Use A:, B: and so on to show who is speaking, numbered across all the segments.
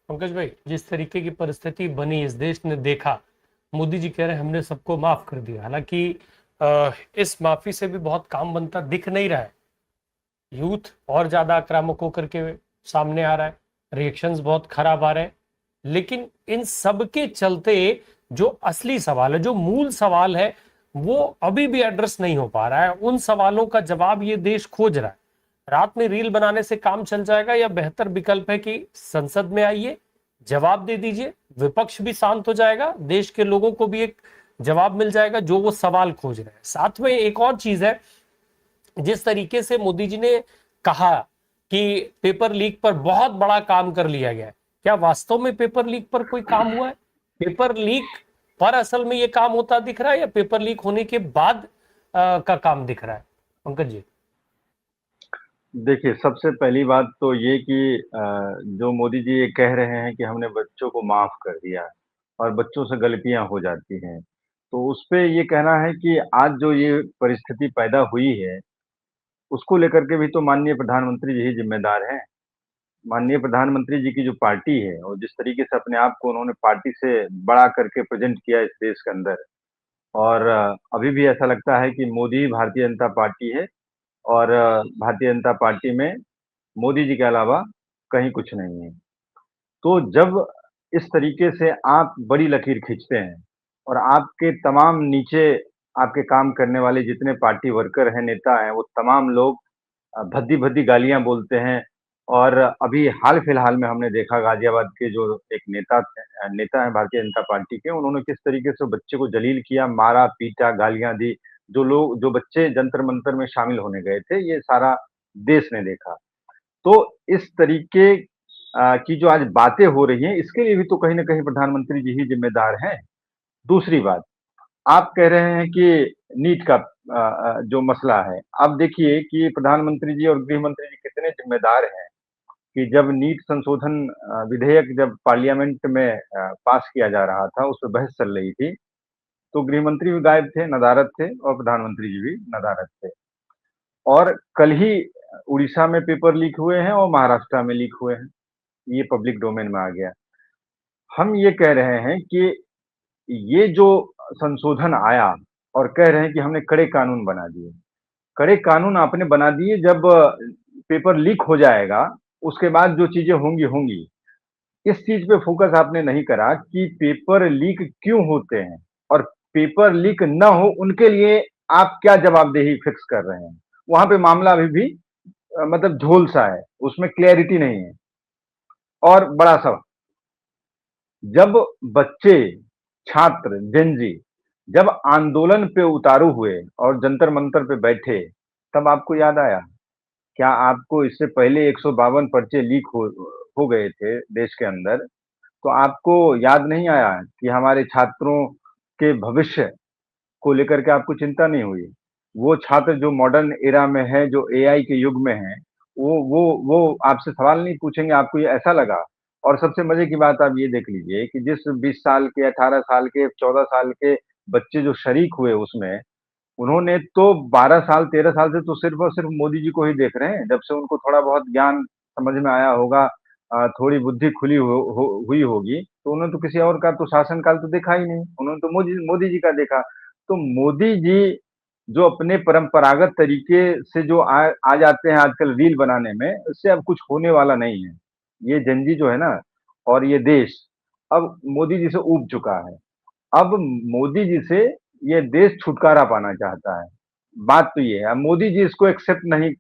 A: पंकज भाई, जिस तरीके की परिस्थिति बनी इस देश ने देखा, मोदी जी कह रहे हैं हमने सबको माफ कर दिया। हालांकि इस माफी से भी बहुत काम बनता दिख नहीं रहा है। यूथ और ज्यादा आक्रामक होकर के सामने आ रहा है, रिएक्शंस बहुत खराब आ रहे हैं। लेकिन इन सब के चलते जो असली सवाल है, जो मूल सवाल है, वो अभी भी एड्रेस नहीं हो पा रहा है। उन सवालों का जवाब ये देश खोज रहा है। रात में रील बनाने से काम चल जाएगा या बेहतर विकल्प है कि संसद में आइए, जवाब दे दीजिए, विपक्ष भी शांत हो जाएगा, देश के लोगों को भी एक जवाब मिल जाएगा जो वो सवाल खोज रहे हैं। साथ में एक और चीज है, जिस तरीके से मोदी जी ने कहा कि पेपर लीक पर बहुत बड़ा काम कर लिया गया है, क्या वास्तव में पेपर लीक पर कोई काम हुआ है? पेपर लीक पर असल में ये काम होता दिख रहा है या पेपर लीक होने के बाद का काम दिख रहा है? पंकज जी,
B: देखिए, सबसे पहली बात तो ये कि जो मोदी जी ये कह रहे हैं कि हमने बच्चों को माफ़ कर दिया और बच्चों से गलतियाँ हो जाती हैं। तो उसपे ये कहना है कि आज जो ये परिस्थिति पैदा हुई है, उसको लेकर के भी तो माननीय प्रधानमंत्री जी ही ज़िम्मेदार हैं। माननीय प्रधानमंत्री जी की जो पार्टी है और जिस तरीके से अपने आप को उन्होंने पार्टी से बड़ा करके प्रेज़ेंट किया इस देश के अंदर और अभी भी ऐसा लगता है कि मोदी ही भारतीय जनता पार्टी है और भारतीय जनता पार्टी में मोदी जी के अलावा कहीं कुछ नहीं है। तो जब इस तरीके से आप बड़ी लकीर खींचते हैं और आपके तमाम नीचे आपके काम करने वाले जितने पार्टी वर्कर हैं, नेता हैं, वो तमाम लोग भद्दी-भद्दी गालियाँ बोलते हैं और अभी हाल-फिलहाल में हमने देखा गाज़ियाबाद के जो एक नेता हैं भारतीय जनता पार्टी के, उन्होंने किस तरीके से बच्चे को जलील किया, मारा, पीटा, गालियाँ दी। जो बच्चे जंतर-मंतर में शामिल होने गए थे, ये सारा देश ने देखा। तो इस तरीके की जो आज बातें हो रही हैं, इसके लिए भी तो कहीं न कहीं प्रधानमंत्री जी ही ज़िम्मेदार हैं। दूसरी बात, आप कह रहे हैं कि नीट का जो मसला है, अब देखिए कि प्रधानमंत्री जी और गृह मंत्री जी कितने ज़िम्मेदार हैं कि जब नीट संशोधन विधेयक जब पार्लियामेंट में पास किया जा रहा था, उस पे बहस चल रही थी, तो गृह मंत्री भी गायब थे, नदारद थे और प्रधानमंत्री जी भी नदारद थे। और कल ही उड़ीसा में पेपर लीक हुए हैं और महाराष्ट्र में लीक हुए हैं। ये पब्लिक डोमेन में आ गया। हम ये कह रहे हैं कि ये जो संशोधन आया और कह रहे हैं कि हमने कड़े कानून बना दिए। कड़े कानून आपने बना दिए जब पेपर लीक हो जाएगा, उसके बाद जो चीज़ें होंगी, होंगी। इस चीज़ पे फ़ोकस आपने नहीं करा कि पेपर लीक क्यों होते हैं और पेपर लीक ना हो उनके लिए आप क्या जवाबदेही फिक्स कर रहे हैं। वहाँ पे मामला अभी भी मतलब झोल-सा है, उसमें क्लैरिटी नहीं है। और बड़ा सवाल जब बच्चे, छात्र, जेन ज़ी जब आंदोलन पे उतारू हुए और जंतर-मंतर पे बैठे, तब आपको याद आया? क्या आपको इससे पहले 152 पर्चे लीक हो गए थे देश के अंदर, तो आपको याद नहीं आया कि हमारे छात्रों के भविष्य को लेकर के आपको चिंता नहीं हुई? वो छात्र जो मॉडर्न एरा में है, जो एआई के युग में हैं, वो आपसे सवाल नहीं पूछेंगे, आपको ये ऐसा लगा? और सबसे मज़े की बात आप ये देख लीजिए कि जिस 20 साल के, 18 साल के, 14 साल के बच्चे जो शरीक हुए उसमें, उन्होंने तो 12 साल, 13 साल से तो सिर्फ़ और सिर्फ़ मोदी जी को ही देख रहे हैं। जब से उनको थोड़ा बहुत ज्ञान समझ में आया होगा थोड़ी बुद्धि खुली हुई होगी, तो उन्होंने तो किसी और का तो शासनकाल तो देखा ही नहीं। उन्होंने तो मोदी मोदी जी का देखा। तो मोदी जी जो अपने परंपरागत तरीके से जो आ जाते हैं आजकल रील बनाने में, इससे अब कुछ होने वाला नहीं है। ये जेन ज़ी जो है ना और ये देश, अब मोदी जी से ऊब चुका है। अब मोदी जी से ये देश छुटकारा पाना चाहता है। बात तो ये है, अब मोदी जी इसको एक्सेप्ट नहीं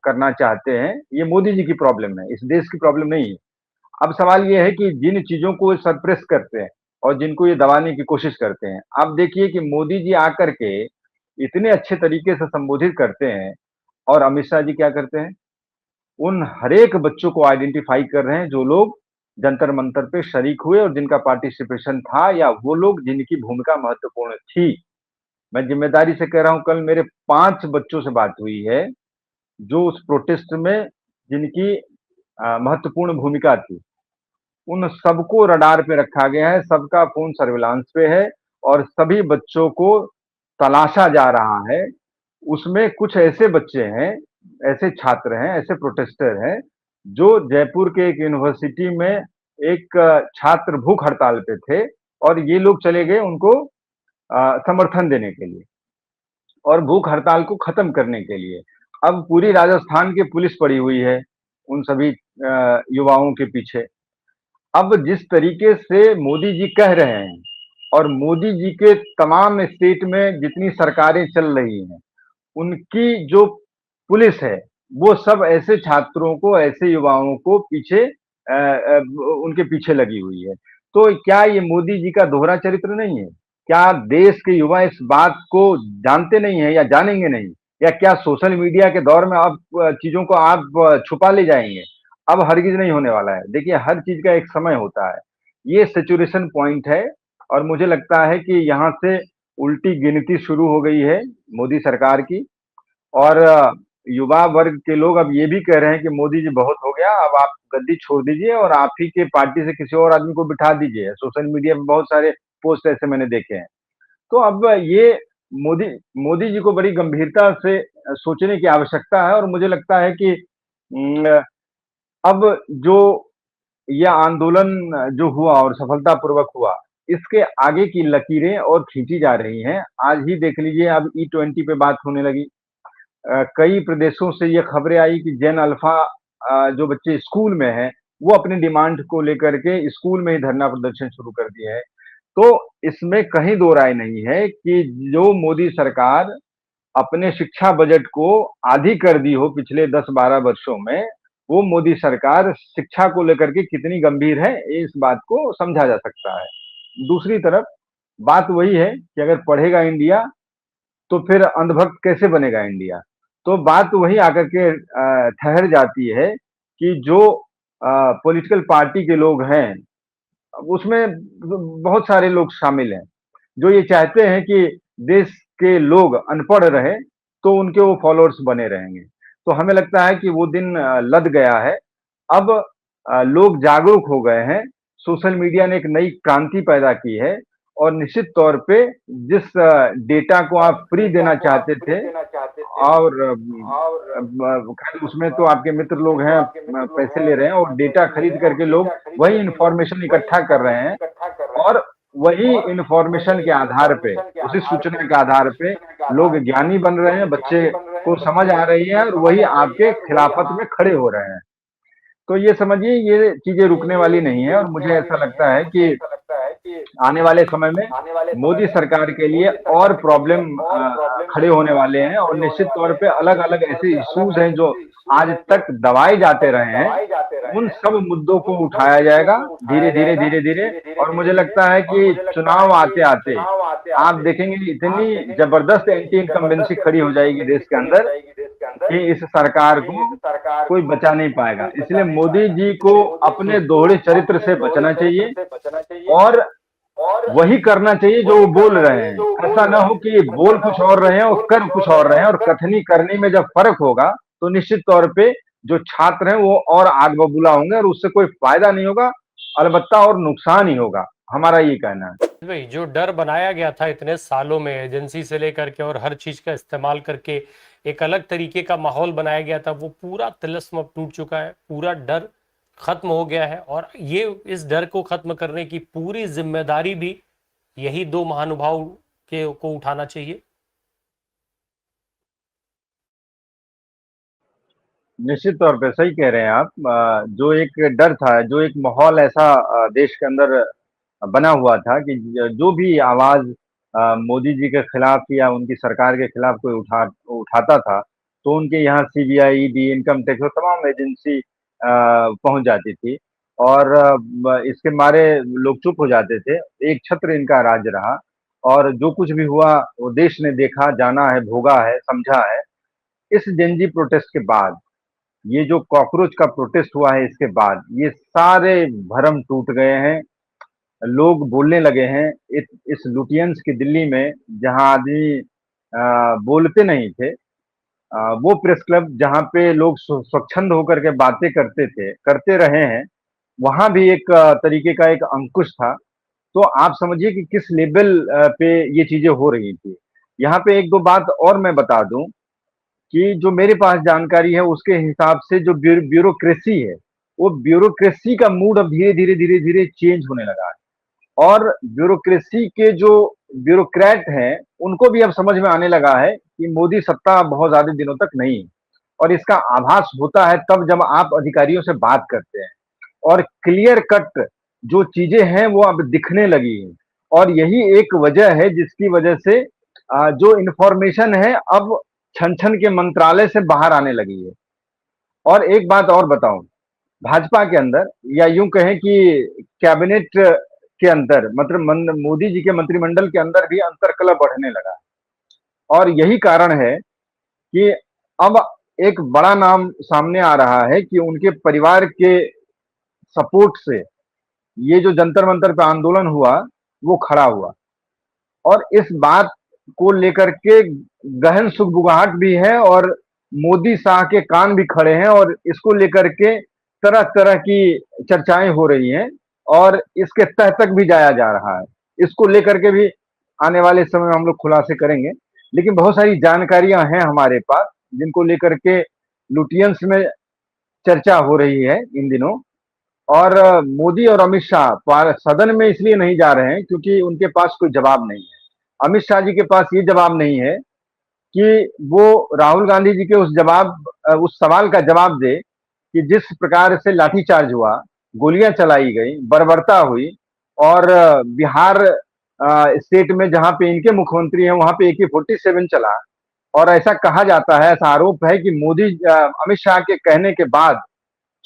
B: करना चाहते हैं, ये मोदी जी की प्रॉब्लम है, इस देश की प्रॉब्लम नहीं है। अब सवाल ये है कि जिन चीज़ों को सप्रेस करते हैं और जिनको ये दबाने की कोशिश करते हैं, आप देखिए कि मोदी जी आकर के इतने अच्छे तरीके से संबोधित करते हैं और अमित शाह जी क्या करते हैं? उन हर एक बच्चों को आइडेंटिफ़ाई कर रहे हैं जो लोग जंतर-मंतर पे शरीक हुए और जिनका पार्टिसिपेशन था या वो लोग जिनकी भूमिका महत्वपूर्ण थी। मैं ज़िम्मेदारी से कह रहा हूँ कल मेरे 5 बच्चों से बात हुई है, जो उस प्रोटेस्ट में जिनकी महत्वपूर्ण भूमिका थी। उन सबको रडार पे रखा गया है, सबका फ़ोन सर्विलांस पे है और सभी बच्चों को तलाशा जा रहा है। उसमें कुछ ऐसे बच्चे हैं ऐसे छात्र हैं, ऐसे प्रोटेस्टर हैं, जो जयपुर के एक यूनिवर्सिटी में एक छात्र भूख हड़ताल पे थे और ये लोग चले गए उनको समर्थन देने के लिए और भूख हड़ताल को खत्म करने के लिए। अब पूरी राजस्थान की पुलिस पड़ी हुई है उन सभी युवाओं के पीछे। अब जिस तरीके से मोदी जी कह रहे हैं और मोदी जी के तमाम स्टेट में जितनी सरकारें चल रही हैं, उनकी जो पुलिस है, वो सब ऐसे छात्रों को, ऐसे युवाओं को पीछे उनके पीछे लगी हुई है। तो क्या ये मोदी जी का दोहरा चरित्र नहीं है? क्या देश के युवा इस बात को जानते नहीं है या जानेंगे नहीं? या क्या सोशल मीडिया के दौर में अब चीज़ों को आप छुपा ले जाएँगे? अब हरगिज़ नहीं होने वाला है। देखिए, हर चीज़ का एक समय होता है। ये सैचुरेशन पॉइंट है और मुझे लगता है कि यहाँ से उल्टी गिनती शुरू हो गई है मोदी सरकार की और युवा वर्ग के लोग अब ये भी कह रहे हैं कि मोदी जी बहुत हो गया, अब आप गद्दी छोड़ दीजिए और आप ही के पार्टी से किसी और आदमी को बिठा दीजिए। सोशल मीडिया पे बहुत सारे पोस्ट ऐसे मैंने देखे हैं। तो अब ये मोदी मोदी जी को बड़ी गंभीरता से सोचने की आवश्यकता है और मुझे लगता है कि अब जो ये आंदोलन जो हुआ और सफलतापूर्वक हुआ, इसके आगे की लकीरें और खींची जा रही हैं। आज ही देख लीजिए अब E20 पे बात होने लगी। कई प्रदेशों से ये खबरें आई कि जेन अल्फा जो बच्चे स्कूल में हैं, वो अपनी डिमांड को लेकर के स्कूल में ही धरना प्रदर्शन शुरू कर दिए हैं। तो इसमें कहीं दो राय नहीं है कि जो मोदी सरकार अपने शिक्षा बजट को आधी कर दी हो पिछले 10-12 वर्षों में, वो मोदी सरकार शिक्षा को लेकर के कितनी गंभीर है, इस बात को समझा जा सकता है। दूसरी तरफ बात वही है कि अगर पढ़ेगा इंडिया तो फिर अंधभक्त कैसे बनेगा इंडिया? तो बात वही आकर के ठहर जाती है कि जो पॉलिटिकल पार्टी के लोग हैं, उसमें बहुत सारे लोग शामिल हैं, जो ये चाहते हैं कि देश के लोग अनपढ़ रहें, तो उनके वो फॉलोअर्स बने रहेंगे। तो हमें लगता है कि वो दिन लद गया है। अब लोग जागरूक हो गए हैं, सोशल मीडिया ने एक नई क्रांति पैदा की है और निश्चित तौर पे जिस डेटा को आप फ्री देना चाहते थे और खैर उसमें तो आपके मित्र लोग हैं पैसे ले रहे हैं और डेटा खरीद करके लोग वही इंफॉर्मेशन इकट्ठा कर रहे हैं और वही इंफॉर्मेशन के आधार पे, उसी सूचना के आधार पे लोग ज्ञानी बन रहे हैं, बच्चे को समझ आ रही है और वही आपके खिलाफत में खड़े हो रहे हैं। तो ये समझिए ये चीजें रुकने वाली नहीं है और मुझे ऐसा लगता है कि आने वाले समय में मोदी सरकार के लिए और प्रॉब्लम खड़े होने वाले हैं और निश्चित तौर पे अलग-अलग ऐसे इश्यूज हैं जो आज तक दबाए जाते रहे हैं, उन सब मुद्दों को उठाया जाएगा धीरे-धीरे, धीरे-धीरे और मुझे लगता है कि चुनाव आते-आते आप देखेंगे इतनी जबरदस्त एंटी इनकम्बेंसी खड़ी हो जाएगी देश के अंदर कि इस सरकार को कोई बचा नहीं पाएगा। इसलिए मोदी जी को अपने दोहरे चरित्र से बचना चाहिए और वही करना चाहिए जो वो बोल रहे हैं। ऐसा ना हो कि बोल कुछ और रहे हैं और कर कुछ और रहे हैं और कथनी करनी में जब फ़र्क होगा, तो निश्चित तौर पे जो छात्र हैं वो और आग बबूला होंगे और उससे कोई फ़ायदा नहीं होगा, अलबत्ता और नुकसान ही होगा। हमारा ये कहना है।
A: भाई जो डर बनाया गया था इतने सालों में एजेंसी से लेकर के और हर चीज का इस्तेमाल करके एक अलग तरीके का माहौल बनाया गया था, वो पूरा तिलिस्म अब टूट चुका है, पूरा डर खत्म हो गया है और ये इस डर को खत्म करने की पूरी जिम्मेदारी भी यही दो महानुभाव के को उठाना चाहिए।
B: निश्चित तौर पे सही कह रहे हैं आप। जो एक डर था, जो एक माहौल ऐसा देश के अंदर बना हुआ था कि जो भी आवाज़ मोदी जी के खिलाफ या उनकी सरकार के खिलाफ कोई उठाता था, तो उनके यहाँ सीबीआई, ईडी, इनकम टैक्स और तमाम एजेंसी पहुँच जाती थी और इसके मारे लोग चुप हो जाते थे। एक छत्र इनका राज रहा और जो कुछ भी हुआ, वो देश ने देखा, जाना है, भोगा है, समझा है। इस जेन ज़ी प्रोटेस्ट के बाद ये जो कॉकरोच का प्रोटेस्ट हुआ है इसके बाद ये सारे भरम टूट गए हैं। लोग बोलने लगे हैं इस लुटियंस की दिल्ली में जहां आदमी बोलते नहीं थे, वो प्रेस क्लब जहां पे लोग स्वच्छंद होकर के बातें करते थे, करते रहे हैं, वहां भी एक तरीके का एक अंकुश था। तो आप समझिए कि किस लेवल पे ये चीजें हो रही थी। यहाँ पे एक दो बात और मैं बता दूं कि जो मेरे पास जानकारी है उसके हिसाब से जो ब्यूरोक्रेसी है, वो ब्यूरोक्रेसी का मूड अब धीरे-धीरे चेंज होने लगा है। और ब्यूरोक्रेसी के जो ब्यूरोक्रेट हैं, उनको भी अब समझ में आने लगा है कि मोदी सत्ता बहुत ज़्यादा दिनों तक नहीं है। और इसका आभास होता है तब जब आप अधिकारियों से बात करते हैं और क्लियर कट जो चीज़ें हैं वो अब दिखने लगी हैं। और यही एक वजह है जिसकी वजह से जो इन्फॉर्मेशन है अब छन-छन के मंत्रालय से बाहर आने लगी है। और एक बात और बताऊँ, भाजपा के अंदर या यूँ कहें कि कैबिनेट के अंदर मतलब मोदी जी के मंत्रिमंडल के अंदर भी अंतर्कलह बढ़ने लगा है। और यही कारण है कि अब एक बड़ा नाम सामने आ रहा है कि उनके परिवार के सपोर्ट से ये जो जंतर मंतर पे आंदोलन हुआ, वो खड़ा हुआ। और इस बात को लेकर के गहन सुगबुगाहट भी है और मोदी शाह के कान भी खड़े हैं और इसको लेकर के तरह-तरह की चर्चाएँ हो रही हैं और इसके तह तक भी जाया जा रहा है। इसको लेकर के भी आने वाले समय में हम लोग खुलासे करेंगे। लेकिन बहुत सारी जानकारियाँ हैं हमारे पास, जिनको लेकर के लुटियंस में चर्चा हो रही है इन दिनों। और मोदी और अमित शाह सदन में इसलिए नहीं जा रहे हैं क्योंकि उनके पास कोई जवाब नहीं है। अमित शाह जी के पास ये जवाब नहीं है कि वो राहुल गांधी जी के उस सवाल का जवाब दे कि जिस प्रकार से लाठीचार्ज हुआ, गोलियां चलाई गई, बर्बरता हुई और बिहार स्टेट में जहां पे इनके मुख्यमंत्री हैं वहां पे AK-47 चला। और ऐसा कहा जाता है, ऐसा आरोप है कि अमित शाह के कहने के बाद,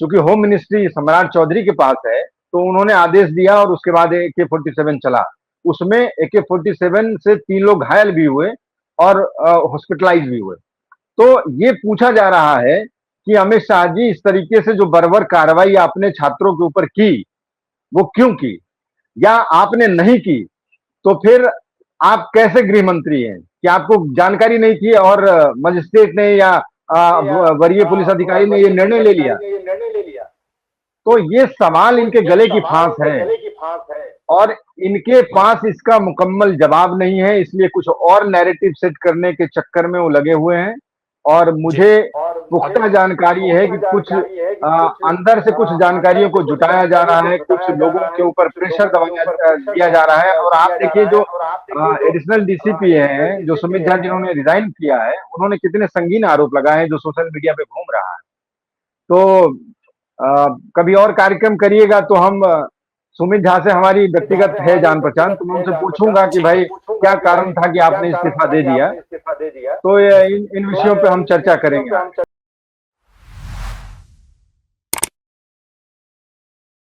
B: चूंकि होम मिनिस्ट्री सम्राट चौधरी के पास है, तो उन्होंने आदेश दिया और उसके बाद AK-47 चला। उसमें AK-47 से 3 लोग घायल भी हुए और हॉस्पिटलाइज भी हुए। तो ये पूछा जा रहा है कि अमित शाह जी इस तरीके से जो बर्बर कार्रवाई आपने छात्रों के ऊपर की, वो क्यों की? या आपने नहीं की, तो फिर आप कैसे गृह मंत्री हैं? क्या आपको जानकारी नहीं थी और मजिस्ट्रेट ने या वरीय पुलिस अधिकारी ने ये निर्णय ले लिया? तो ये सवाल इनके गले की फांस है और इनके पास इसका मुकम्मल जवाब नहीं है, इसलिए कुछ और नैरेटिव सेट करने के चक्कर में वो लगे हुए हैं। और मुझे पुख्ता जानकारी है कि कुछ अंदर से कुछ जानकारियों को जुटाया जा रहा है, कुछ लोगों के ऊपर प्रेशर दिया जा रहा है। और आप देखिए जो एडिशनल DCP हैं, जो सुमित झा जिन्होंने रिजाइन किया है, उन्होंने कितने संगीन आरोप लगाए हैं जो सोशल मीडिया पे घूम रहा है। तो कभी और कार्यक्रम करिएगा तो हम सुमित झा से हमारी व्यक्तिगत है जान पहचान, तो मैं उनसे पूछूंगा कि भाई क्या कारण था कि आपने इस्तीफा दे दिया। तो इन विषयों पे हम चर्चा करेंगे।